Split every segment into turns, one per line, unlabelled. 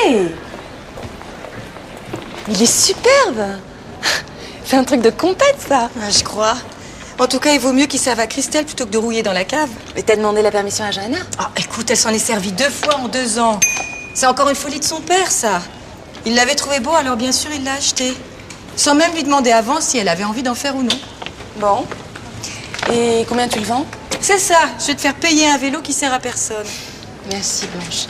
Hey! Il est superbe! C'est un truc de compète, ça!
Ah, je crois. En tout cas, il vaut mieux qu'il serve à Christelle plutôt que de rouiller dans la cave.
Mais t'as demandé la permission à Johanna?
Ah, écoute, elle s'en est servie 2 fois en 2 ans. C'est encore une folie de son père, ça. Il l'avait trouvé beau, alors bien sûr, il l'a acheté. Sans même lui demander avant si elle avait envie d'en faire ou non.
Bon. Et combien tu le vends?
C'est ça, je vais te faire payer un vélo qui sert à personne.
Merci, Blanche.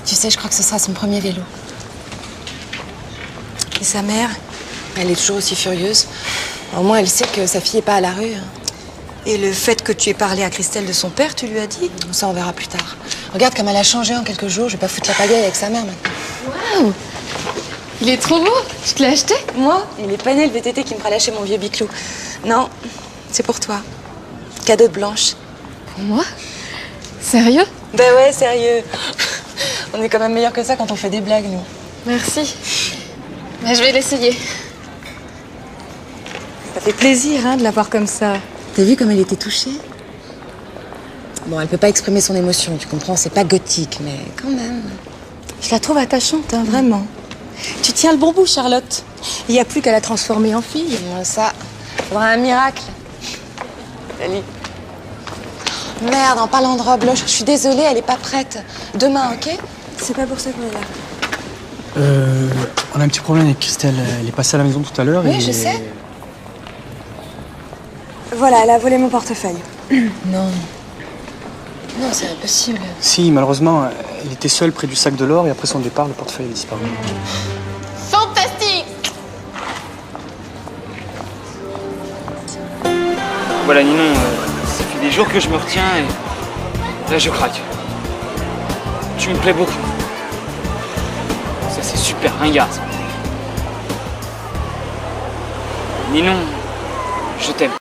Tu sais, je crois que ce sera son premier vélo.
Et sa mère?
Elle est toujours aussi furieuse. Au moins, elle sait que sa fille est pas à la rue.
Et le fait que tu aies parlé à Christelle de son père, tu lui as dit?
Ça, on verra plus tard. Regarde comme elle a changé en quelques jours. Je vais pas foutre la pagaille avec sa mère maintenant.
Waouh! Il est trop beau! Tu te l'as acheté?
Moi, il est pas né le VTT qui me fera lâcher mon vieux biclou. Non, c'est pour toi. Cadeau de Blanche.
Pour moi? Sérieux?
Ben ouais, sérieux. On est quand même meilleurs que ça quand on fait des blagues, nous.
Merci. Mais je vais l'essayer.
Ça fait plaisir, hein, de la voir comme ça.
T'as vu comme elle était touchée? Bon, elle peut pas exprimer son émotion, tu comprends, c'est pas gothique, mais quand même.
Je la trouve attachante, hein, vraiment. Tu tiens le bon bout, Charlotte. Il n'y a plus qu'à la transformer en fille.
Ça, faudra un miracle. Salut. Merde, en parlant de robe, je suis désolée, elle est pas prête. Demain, ok?
C'est pas pour ça qu'on est là.
On a un petit problème avec Christelle. Elle est passée à la maison tout à l'heure.
Oui,
et...
je sais.
Voilà, elle a volé mon portefeuille.
Non. Non, c'est impossible.
Si, malheureusement, elle était seule près du sac de l'or et après son départ, le portefeuille a disparu.
Fantastique!
Voilà, Ninon, ça fait des jours que je me retiens et là, je craque. Tu me plais beaucoup. Ça, c'est super ringard, ça. Ninon, je t'aime.